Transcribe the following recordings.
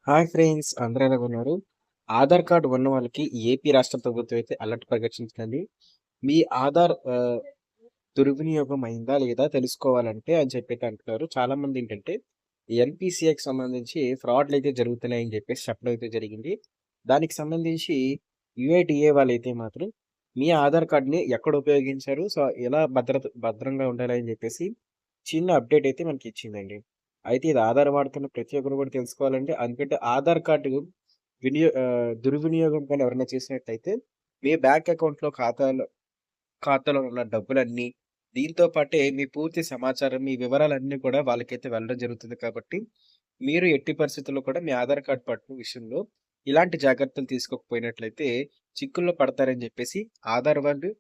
Hi friends, అందరూ ఎలాగున్నారు? Aadhaar card ఉన్న వాళ్ళకి ఏపీ రాష్ట్ర ప్రభుత్వం అయితే అలర్ట్ ప్రకటించిందండి. మీ ఆధార్ దుర్వినియోగం అయిందా లేదా తెలుసుకోవాలంటే అని చెప్పేసి అంటున్నారు. చాలా మంది ఏంటంటే ఎన్‌పీసీఐకి సంబంధించి ఫ్రాడ్‌లు అయితే జరుగుతున్నాయని చెప్పేసి చెప్పడం అయితే జరిగింది. దానికి సంబంధించి యూఐడీఏ వాళ్ళైతే మాత్రం మీ ఆధార్ కార్డ్‌ని ఎక్కడ ఉపయోగించారు? సో, ఎలా భద్రంగా ఉండాలని చెప్పేసి చిన్న అప్డేట్ అయితే మనకి ఇచ్చిందండి. అయితే ఇది ఆధార్ వాడుతున్న ప్రతి ఒక్కరు కూడా తెలుసుకోవాలంటే ఎందుకంటే ఆధార్ కార్డు దుర్వినియోగం కానీ ఎవరైనా చేసినట్టయితే మీ బ్యాంక్ అకౌంట్‌లో ఖాతాలో ఉన్న డబ్బులన్నీ, దీంతో పాటే మీ పూర్తి సమాచారం, మీ వివరాలన్నీ కూడా వాళ్ళకైతే వెళ్ళడం జరుగుతుంది కాబట్టి, మీరు ఎట్టి పరిస్థితుల్లో కూడా మీ ఆధార్ కార్డ్ పట్టిన విషయంలో ఇలాంటి జాగ్రత్తలు తీసుకోకపోయినట్లయితే చిక్కుల్లో పడతారని జెప్పేసి ఆధార్ వాళ్ళు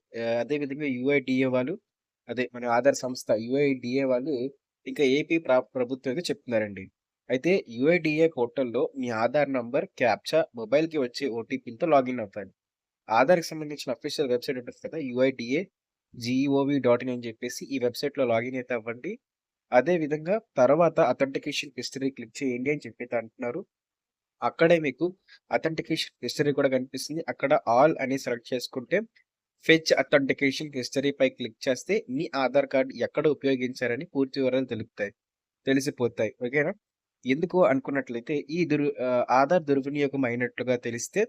అదేవిధంగా యూఐడీఏ వాళ్ళు మన ఆధార్ సంస్థ యూఐడీఏ వాళ్ళు ఇంకా ఏపీ ప్రభుత్వం అయితే చెప్తున్నారండి. అయితే యూఐడీఏ పోర్టల్‌లో మీ ఆధార్ నంబర్, క్యాప్చా, మొబైల్‌కి వచ్చే ఓటీపీలతో లాగిన్ అవ్వాలి. ఆధార్‌కి సంబంధించిన అఫీషియల్ వెబ్‌సైట్ ఉంటది కదా! యూఐడీఏ జీఓవీ.ఇన్ అని చెప్పేసి ఈ వెబ్‌సైట్‌లో లాగిన్ అయితే అవ్వండి. అదే విధంగా తర్వాత అథెంటికేషన్ హిస్టరీ క్లిక్ చేయండి అని చెప్పైతే అంటున్నారు. అక్కడే మీకు అథెంటికేషన్ హిస్టరీ కూడా కనిపిస్తుంది. అక్కడ ఆల్ అని సెలెక్ట్ చేసుకుంటే ఫెచ్ అథెంటికేషన్ హిస్టరీపై క్లిక్ చేస్తే మీ ఆధార్ కార్డ్ ఎక్కడ ఉపయోగించారని పూర్తి వివరాలు తెలిసిపోతాయి. ఓకేనా? ఎందుకు అనుకున్నట్లయితే ఆధార్ దుర్వినియోగం అయినట్లుగా తెలిస్తే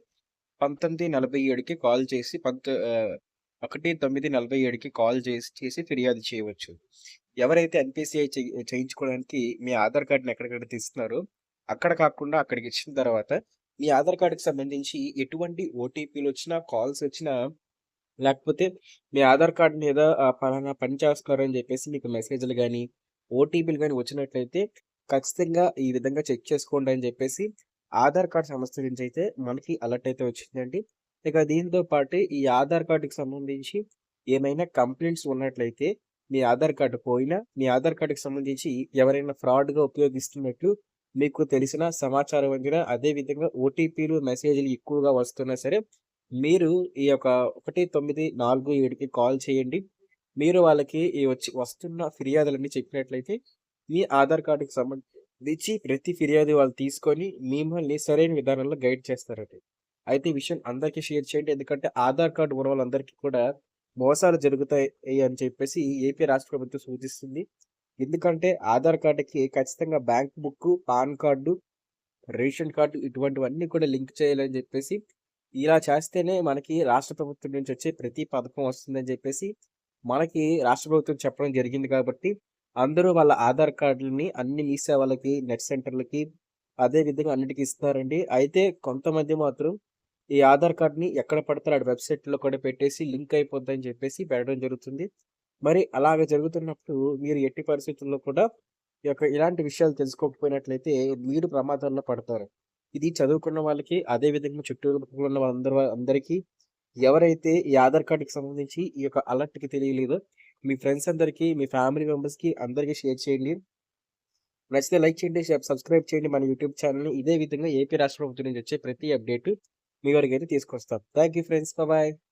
1947కి కాల్ చేసి 1947కి కాల్ చేసి ఫిర్యాదు చేయవచ్చు. ఎవరైతే ఎన్‌పీసీఐ చేయించుకోవడానికి మీ ఆధార్ కార్డ్‌ని ఎక్కడికక్కడ తీస్తున్నారో, అక్కడ కాకుండా అక్కడికి ఇచ్చిన తర్వాత మీ ఆధార్ కార్డ్‌కి సంబంధించి ఎటువంటి ఓటీపీలొచ్చినా, కాల్సొచ్చినా లేకపోతే మీ ఆధార్ కార్డ్ మీద పలానా పని చేస్తున్నారని జెప్పేసి మీకు మెసేజ్‌లు గాని, ఓటీపీలు గాని వచ్చినట్లయితే ఖచ్చితంగా ఈ విధంగా చెక్ చేసుకోండి అని జెప్పేసి ఆధార్ కార్డ్ సంస్థ నుంచి అయితే మనకి అలర్ట్ అయితే వచ్చిందండి. ఇక దీంతో పాటు ఈ ఆధార్ కార్డ్‌కి సంబంధించి ఏమైనా కంప్లెయింట్స్ ఉన్నట్లయితే మీ ఆధార్ కార్డ్ పోయినా, మీ ఆధార్ కార్డ్‌కి సంబంధించి ఎవరైనా ఫ్రాడ్‌గా ఉపయోగిస్తున్నట్లు మీకు తెలిసిన సమాచారం అందినా, అదే విధంగా ఓటీపీలు, మెసేజ్‌లు ఎక్కువగా వస్తున్నా సరే మీరు ఈ యొక్క 1947కి కాల్ చేయండి. మీరు వాళ్ళకి వస్తున్న ఫిర్యాదులన్నీ చెప్పినట్లయితే, మీ ఆధార్ కార్డ్‌కి సంబంధించి ప్రతి ఫిర్యాదు వాళ్ళు తీసుకొని, మిమ్మల్ని సరైన విధానంలో గైడ్ చేస్తారండి. అయితే ఈ విషయం అందరికీ షేర్ చేయండి. ఎందుకంటే ఆధార్ కార్డ్ ఉన్నవాళ్ళందరికీ కూడా మోసాలు జరుగుతాయి అని చెప్పేసి ఏపీ రాష్ట్ర ప్రభుత్వం సూచిస్తుంది. ఎందుకంటే ఆధార్ కార్డ్‌కి ఖచ్చితంగా bank book, pan card, ration card ఇటువంటివన్నీ కూడా లింక్ చేయాలని జెప్పేసి, ఇలా చేస్తేనే మనకి రాష్ట్ర ప్రభుత్వం నుంచి వచ్చే ప్రతి పథకం వస్తుందని జెప్పేసి, మనకి రాష్ట్ర ప్రభుత్వం చెప్పడం జరిగింది కాబట్టి, అందరూ వాళ్ళ ఆధార్ కార్డులని అన్ని మీ సేవలకి, నెట్ సెంటర్‌లకి, అదే విధంగా అన్నిటికి ఇస్తున్నారండి. అయితే కొంతమంది మాత్రం ఈ ఆధార్ కార్డ్‌ని ఎక్కడ పడితే ఆడ వెబ్‌సైట్‌లో కూడా పెట్టేసి లింక్ అయిపోద్దని చెప్పేసి పెట్టడం జరుగుతుంది. మరి అలాగ జరుగుతున్నప్పుడు మీరు ఎట్టి పరిస్థితుల్లో కూడా ఇలాంటి విషయాలు తెలుసుకోకపోయినట్లయితే మీరు ప్రమాదంలో పడతారు. ఇది చదువుకున్న వాళ్ళకి, అదే విధంగా చుట్టుపక్కల ఉన్న అందరికీ ఎవరైతే ఈ ఆధార్ కార్డ్‌కి సంబంధించి ఈ యొక్క అలర్ట్‌కి తెలియలేదో మీ ఫ్రెండ్స్ అందరికీ, మీ ఫ్యామిలీ మెంబర్స్‌కి అందరికీ షేర్ చేయండి. నచ్చితే లైక్ చేయండి, సబ్స్క్రైబ్ చేయండి మన యూట్యూబ్ ఛానెల్‌ని. ఇదే విధంగా ఏపీ రాష్ట్ర ప్రభుత్వం నుంచి వచ్చే ప్రతి అప్డేట్ మీ వరకైతే తీసుకొస్తాం. Thank you friends. బాయ్.